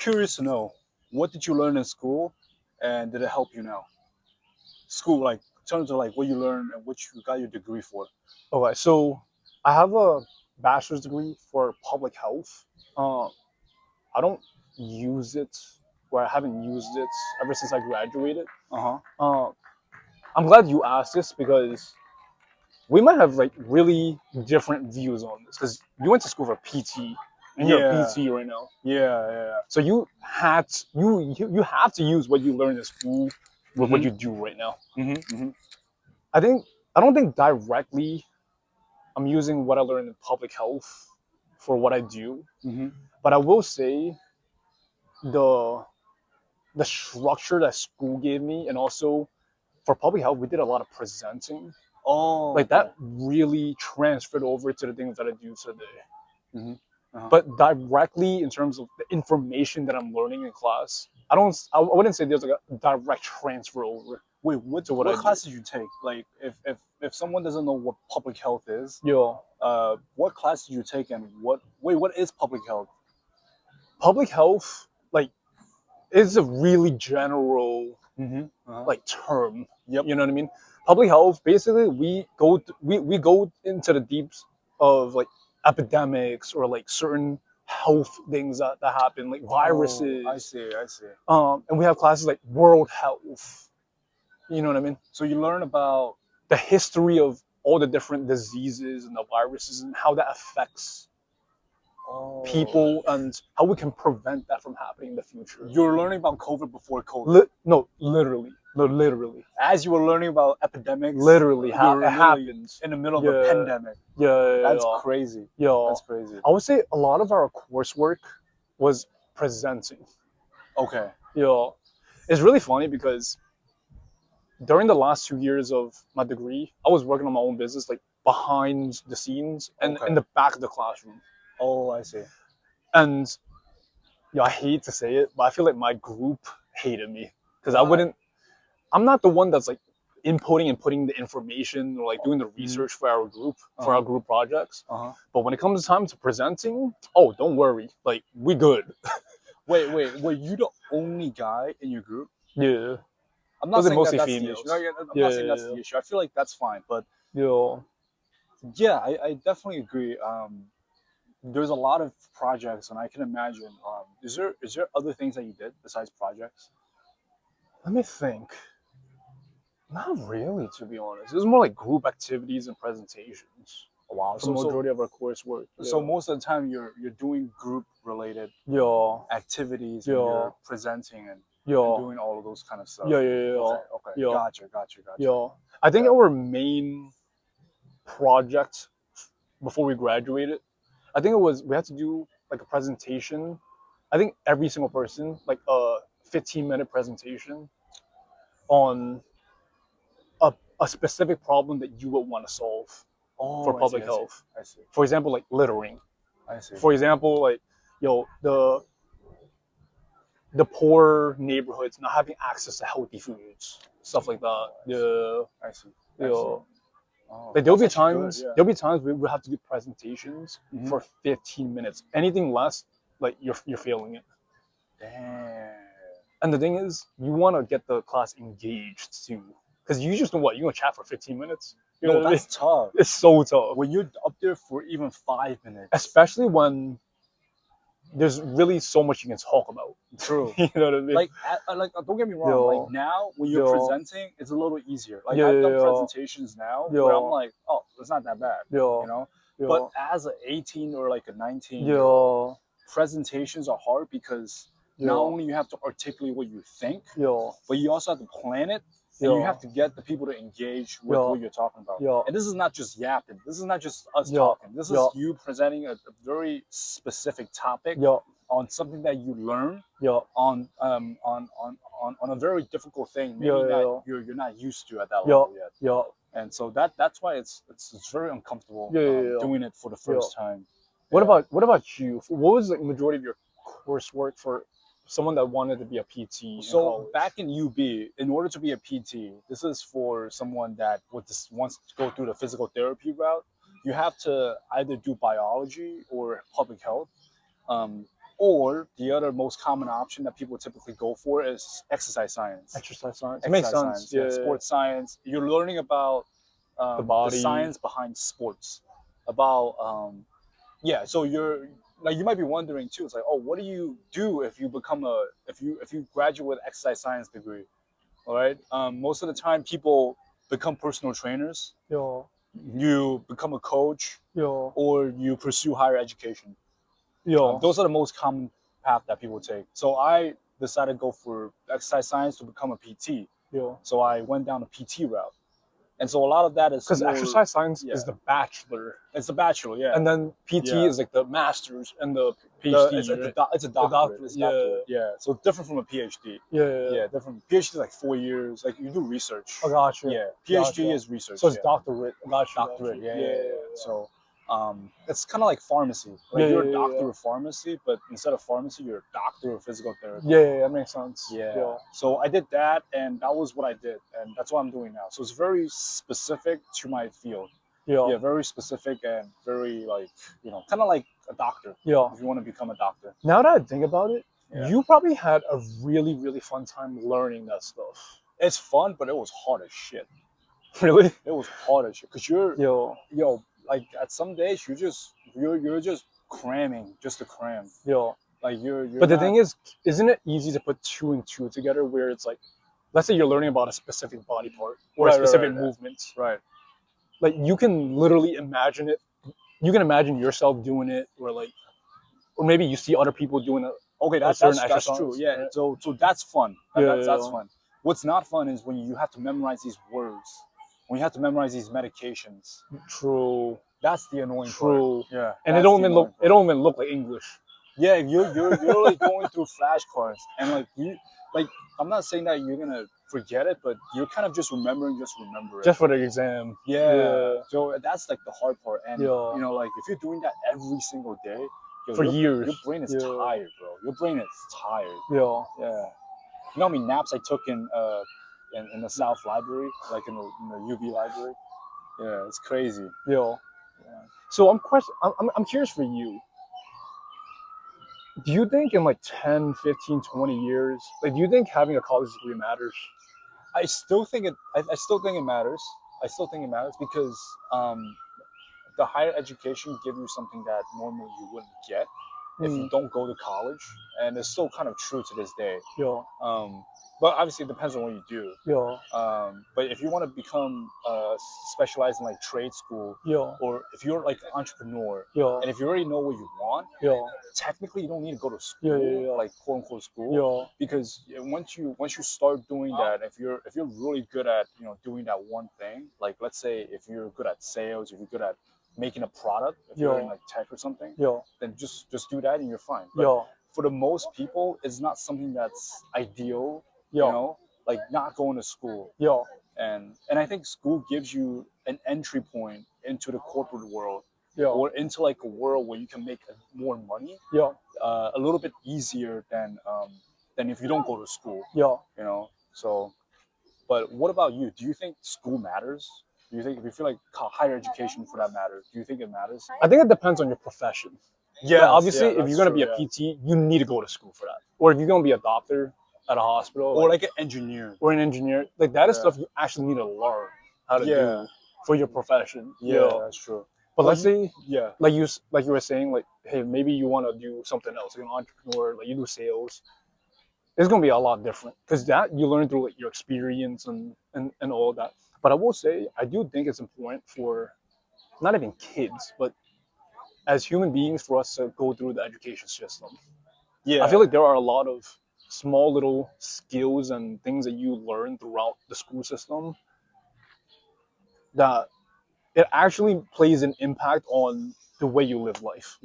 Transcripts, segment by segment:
curious to know, what did you learn in school, and did it help you now? School, like in terms of like what you learned and what you got your degree for. Okay, so I have a bachelor's degree for public health. I don't use it, or I haven't used it ever since I graduated. Uh-huh. Uh, I'm glad you asked this because we might have like really different views on this because you went to school for PT and you're a Yeah, PT right now. yeah. So you have to use what you learned in school with what Mm-hmm. you do right now. Mm-hmm. I think I don't think directly I'm using what I learned in public health for what I do, Mm-hmm. but I will say the the structure that school gave me, and also for public health, we did a lot of presenting. Oh, Like okay. that really transferred over to the things that I do today. Mm-hmm. Uh-huh. But directly in terms of the information that I'm learning in class, I wouldn't say there's like a direct transfer over Wait, what to what what I do. class did you take? Like, if someone doesn't know what public health is, Yo, what class did you take, and what is public health? public health like is a really general Mm-hmm. Uh-huh. like term. Yep. You know what I mean? Public health, basically, we go into the deeps of like epidemics or like certain health things that happen, like Oh, I viruses. see. I see. And we have classes like world health. You know what I mean? So you learn about. The history of all the different diseases and the viruses and how that affects Oh, people and how we can prevent that from happening in the future. you're learning about COVID before COVID. No, literally. No, literally. As you were learning about epidemics, Literally, you were it literally happens. in the middle of a Yeah, pandemic. That's yeah. crazy. Yeah. That's crazy. I would say a lot of our coursework was presenting. Okay. Yeah. It's really funny because during the last 2 years of my degree, I was working on my own business, like behind the scenes and Okay. in the back of the classroom. Oh, I see. And yeah, I hate to say it, but I feel like my group hated me because Why? I'm not the one that's like inputting and putting the information or like doing the Mhm. research for our group, for Uh-huh. our group projects. Uh-huh. But when it comes time to presenting, oh, don't worry, like we good. Wait. Were you the only guy in your group? Yeah, I'm not those are saying mostly that's the issue. No, females. yeah, I'm Yeah, not saying that's yeah, the issue. I feel like that's fine, but yeah. yeah, I definitely agree. There's a lot of projects, and I can imagine. Is there other things that you did besides projects? Let me think. Not really, to be honest. It was more like group activities and presentations Wow. for the So so majority of our coursework. so Yeah, most of the time you're doing group related yeah, activities, and yeah, you're presenting and yeah, doing all of those kind of stuff. yeah, yeah, yeah, Okay. Okay. yeah, Gotcha. yeah. I think Yeah. our main project before we graduated, I think it was we had to do like a presentation. I think every single person, like a 15-minute presentation on a specific problem that you would want to solve for Oh, I see. public I see. health. I see. For example, like littering. I see. For example, like the poor neighborhoods not having access to healthy foods, stuff like that. Oh, Yeah, I see. I see. yeah. Oh, Like that's actually good. Yeah. there'll be times we will have to do presentations Hmm. for 15 minutes. Anything less, like you're failing it. Damn. And the thing is, you want to get the class engaged too, because you just know what you're gonna chat for 15 minutes. You know No, what I mean? that's tough. It's so tough, When you're up there for even 5 minutes. especially when there's really so much you can talk about. True. You know what I mean? Like, don't get me wrong. Like Yo, now, when you're yo, presenting, it's a little easier. Like yo, I've done yo, presentations now where I'm yo, like, oh, it's not that bad, you yo, know. But yo, as an 18 or like a 19-year-old, yo, presentations are hard because not yo, only you have to articulate what you think, yo, but you also have to plan it, and you have yo, to get the people to engage with yo, what you're talking about. yo, And this is not just yapping. This is not just us yo, talking. This is yo, you presenting a very specific topic yo, on something that you learn yo, on a very difficult thing. Maybe yo, not yo, you're not used to at that yo, level yet. yo, And so that's why it's very uncomfortable yo. doing it for the Yo. first time. Yeah. What about you? What was the majority of your coursework for someone that wanted to be a PT in So college? back in UB, in order to be a PT, this is for someone that wants to go through the physical therapy route. You have to either do biology or public health. Um, Or the other most common option that people typically go for is exercise science. Exercise science. It makes Exercise sense. science, Yeah. yeah, sports science. You're learning about The the body. science behind sports, about yeah. So you're like, you might be wondering too. It's like, oh, what do you do if you become a if you graduate with exercise science degree? All right. Most of the time, people become personal trainers. Yo. You become a coach, Yo. or you pursue higher education. Yo. Those are the most common path that people take. So I decided to go for exercise science to become a PT. Yo. So I went down the PT route, and so a lot of that is Because more, exercise science yeah, is the bachelor, it's a bachelor, yeah, and then PT yeah. is like the master's and the PhD. It's a The doctorate. doctorate. It's a Yeah. doctorate. Yeah. So different from a PhD. Yeah. Yeah, different. PhD is like 4 years. Like you do research. I got you. Yeah. PhD Gotcha. is research. So it's Yeah. doctorate. Got you. Doctorate. Yeah, Yeah. yeah, yeah. So it's kind of like pharmacy. Like Yeah. you're a Yeah. doctor of pharmacy, but instead of pharmacy, you're a doctor of physical therapy. Yeah. That makes sense. Yeah. So I did that, and that was what I did, and that's what I'm doing now. So it's very specific to my field. Yeah, very specific and very, like, kind of like a doctor. Yeah. If you want to become a doctor. Now that I think about it, Yeah. you probably had a really, really fun time learning that stuff. It's fun, but it was hard as shit. Really? It was hard as shit because Yo. like at some days you're just cramming just to cram. Yo. Like you're But the not, thing is, isn't it easy to put two and two together where it's like, let's say you're learning about a specific body part or a Right, specific right. movement. Right. Like you can literally imagine it. You can imagine yourself doing it, or maybe you see other people doing it. Okay, A certain that's exercise, true. Yeah. right? So that's fun. Yeah, That's yeah. fun. What's not fun is when you have to memorize these words, when you have to memorize these medications. True. That's the annoying True. part. Yeah. And it don't even look like English. Yeah, you're like going through flashcards, and like I'm not saying that you're gonna forget it, but you're kind of just remembering, just remember it. Just for the exam. Yeah. So that's like the hard part, and Yeah. like if you're doing that every single day, For years. your brain is tired, bro. Your brain is tired. Yeah. Yeah. You know how many naps I took in the South Library, like in the UV library? Yeah, it's crazy. Yeah. Yeah. So I'm curious for you. Do you think in like 10, 15, 20 years, like do you think having a college degree matters? I still think I still think it matters. I still think it matters because the higher education give you something that normally you wouldn't get if you don't go to college, and it's still kind of true to this day. Yeah. But obviously it depends on what you do. Yeah. But if you want to become specialized in like trade school, Yeah. or if you're like an entrepreneur, Yeah. and if you already know what you want, Yeah. technically you don't need to go to school, Yeah. like quote unquote school, Yeah. because once you start doing that, if you're really good at doing that one thing, like let's say if you're good at sales, if you're good at making a product, if you're in like tech or something, Yeah. then just do that and you're fine. But Yeah. for the most people, it's not something that's ideal. Yeah. Like not going to school. Yeah. And I think school gives you an entry point into the corporate world, Yeah. or into like a world where you can make more money, Yeah. a little bit easier than if you don't go to school. Yeah. So, but what about you? Do you think school matters? Do you feel like higher education for that matter? Do you think it matters? I think it depends on your profession. Yeah, like obviously, if you're gonna be a PT, you need to go to school for that. Or if you're gonna be a doctor at a hospital, or like an engineer, or an engineer, like that is stuff you actually need to learn how to do for your profession. Yeah, that's true. But let's say, yeah, like you were saying, like, hey, maybe you want to do something else, like an entrepreneur, like you do sales. It's gonna be a lot different because that you learn through like your experience and all that. But I will say, I do think it's important for not even kids, but as human beings, for us to go through the education system. yeah. I feel like there are a lot of small little skills and things that you learn throughout the school system that it actually plays an impact on the way you live life.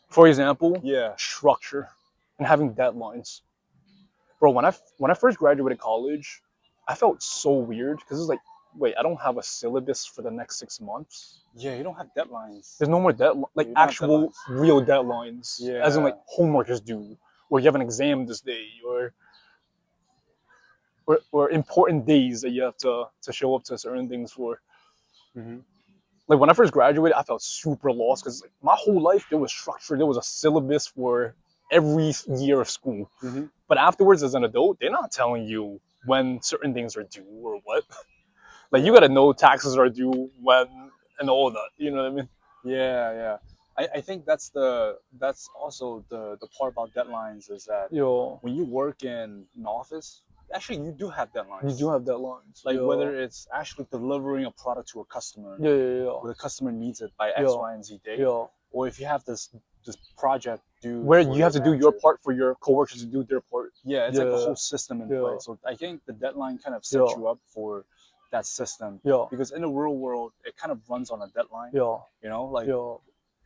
For example, structure and having deadlines. Bro, when I first graduated college, I felt so weird because it's like, wait, I don't have a syllabus for the next 6 months. Yeah, you don't have deadlines. There's no more like actual real deadlines. Yeah. As in like homework is due, or you have an exam this day, or important days that you have to show up to certain things for. Mm-hmm. like when I first graduated, I felt super lost because like, my whole life there was structure, there was a syllabus for every year of school. Mm-hmm. But afterwards, as an adult, they're not telling you when certain things are due or what. Like you Yeah. gotta know taxes are due when and all that. You know what I mean? Yeah, yeah. I think that's also the part about deadlines is that Yo, when you work in an office, actually you do have you do deadlines. have deadlines. Like whether it's actually delivering a product to a customer, Yeah, where the customer needs it by X, yeah, Y, and Z date, yeah. or if you have this project due Where for you your have to do your manager. part for your coworkers to do their part. Yeah, it's like a Yeah, whole system in yeah, place. So I think the deadline kind of yeah, sets you up for that system yeah, because in the real world, it kind of runs on a deadline. yeah, You know, like yeah,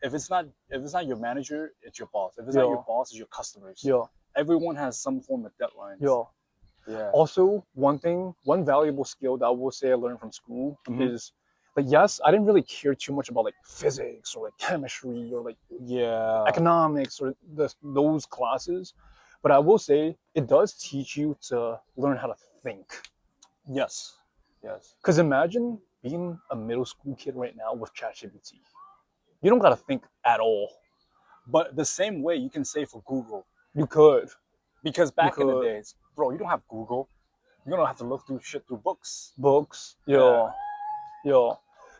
if it's not your manager, it's your boss. If it's not your yeah, boss, it's your customers. yeah, Everyone has some form of deadlines. yeah. Yeah. Also, one valuable skill that I will say I learned from school Hmm. is like, yes, I didn't really care too much about like physics or like chemistry or like Yeah. economics or those classes, but I will say it does teach you to learn how to think. Yes. Yes. Because imagine being a middle school kid right now with ChatGPT. You don't got to think at all. But the same way you can say for Google, You could, because you back in the could, days, bro, you don't have Google. You're gonna have to look through shit through books. books, Yeah. yeah.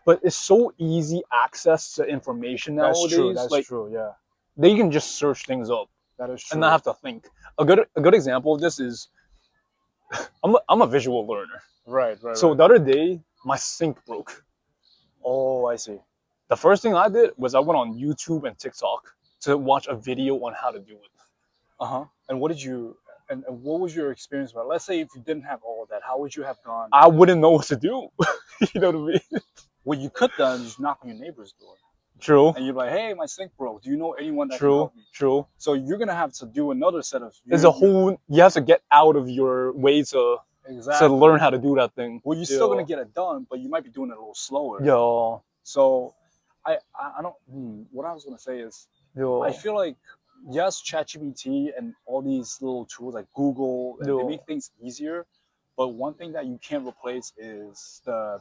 But it's so easy access to information That's true. nowadays. That's Like true. Yeah. they can just search things up That is and not true. have to think. A good example of this is I'm a visual learner. Right. Right. So Right. the other day my sink broke. Oh, I see. The first thing I did was I went on YouTube and TikTok to watch a video on how to do it. Uh-huh. And what did you and what was your experience about? Let's say if you didn't have all of that, how would you have gone? I wouldn't know what to do. You know what I mean? What you could done is just knock on your neighbor's door. True, And you're like, hey, my sink broke. Do you know anyone that can true, help me? true. So you're gonna have to do another set of There's a whole you have to get out of your way to exactly. learn how to do that thing. Well, you're still gonna get it done, but you might be doing it a little slower. Yo, So I don't what I was gonna say is I yo, feel like yes, ChatGPT and all these little tools like Google and they yo, make things easier, but one thing that you can't replace is the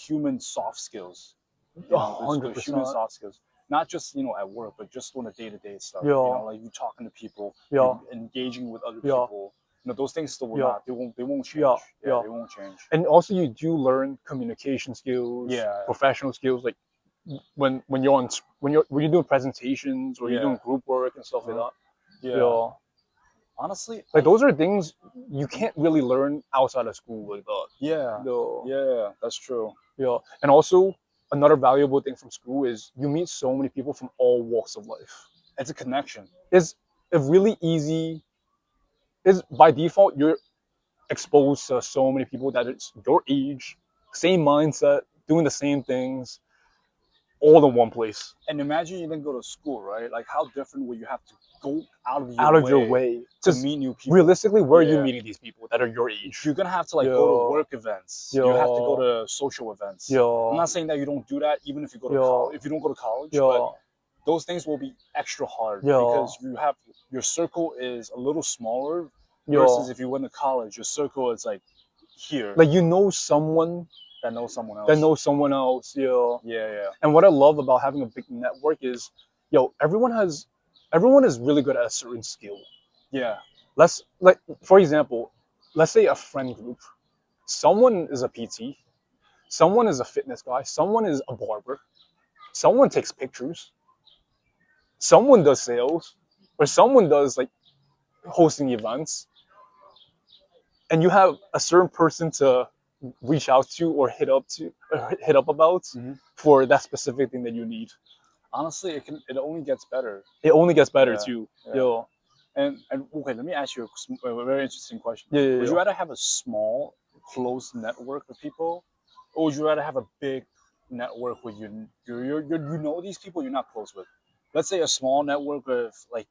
human soft skills. You a know, the hundred human percent. soft skills. Not just at work, but just on the day to day stuff. You know, Yo, like you talking to people, you yo, engaging with other yo, people. You know, those things still will yo, not. They won't change. yo, Yeah, yo. they won't change. And also, you do learn communication skills, Yeah, professional skills, like when you're on when you're doing presentations or you're yeah, doing group work and stuff like uh-huh. that. Yeah. Yeah, Honestly, like those are things you can't really learn outside of school like that. yeah, No, yeah, that's true. yeah, and also another valuable thing from school is you meet so many people from all walks of life. It's a connection. It's a really easy. Is by default you're exposed to so many people that it's your age, same mindset, doing the same things, all in one place, And imagine you didn't go to school, right? Like, how different would you have to go out of your out of your way way. to Because meet new people? realistically, where are you Yeah, meeting these people that are your age? you're gonna have to like go to Yo, work events. You have to go yo, to social events. I'm yo, not saying that you don't do that, even if you go to college. yo, If you don't go to college, but yo, those things will be extra hard because yo, you have your circle is a little smaller versus yo. if you went to college, your circle is like here Like you know someone that knows someone that else. knows someone else. Yo. Yeah, yeah, And what I love about having a big network is, yo, everyone is really good at a certain skill. yeah. Let's like, for example, let's say a friend group. Someone is a PT, someone is a fitness guy, someone is a barber, someone takes pictures, someone does sales, or someone does like hosting events, and you have a certain person to reach out to or hit up about Hmm. for that specific thing that you need. Honestly, it only gets better. It only gets better Yeah, too. yeah. Yo, And okay, let me ask you a very interesting question. yeah, yeah, Would you yeah. rather have a small, close network of people, or would you rather have a big network with you know these people you're not close with? Let's say a small network of like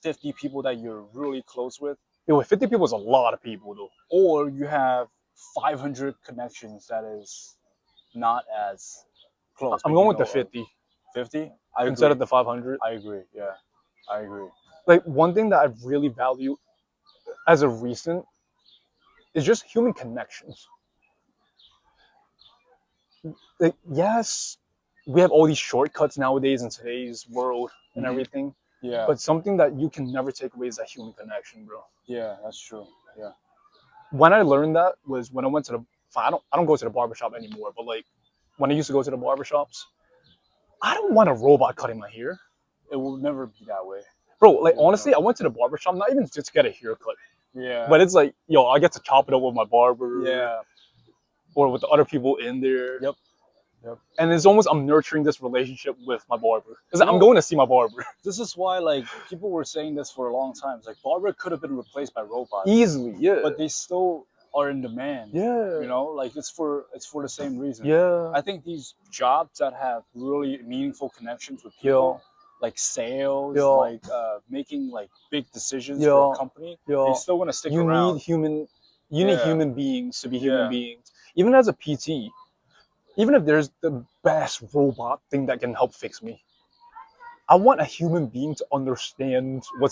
50 people that you're really close with, Yo, 50 people is a lot of people though. or you have 500 connections that is not as close, I'm but going with the 50 50. I instead agree. of the 500. I agree. Yeah, I agree. Like one thing that I really value as a recent is just human connections. Like yes, we have all these shortcuts nowadays in today's world and everything. Yeah. But something that you can never take away is that human connection, bro. Yeah, that's true. Yeah. When I learned that was when I went to the. I don't go to the barbershop anymore, but like when I used to go to the barbershops, I don't want a robot cutting my hair. It will never be that way. Bro, like honestly, I went to the barbershop not even just to get a haircut. Yeah. But it's like, yo, I get to chop it up with my barber. Yeah. Or with the other people in there. Yep. Yep. And it's almost I'm nurturing this relationship with my barber. Because You I'm know- going to see my barber. This is why, like, people were saying this for a long time. It's like barber could have been replaced by robots, Easily, yeah. but they still are in demand. Yeah. You know, like it's for the same reason. Yeah. I think these jobs that have really meaningful connections with people, like sales, Yo. like making like big decisions for a company, they still want to stick around. You need human beings to be human Yeah. beings. Even as a PT, even if there's the best robot thing that can help fix me, I want a human being to understand what's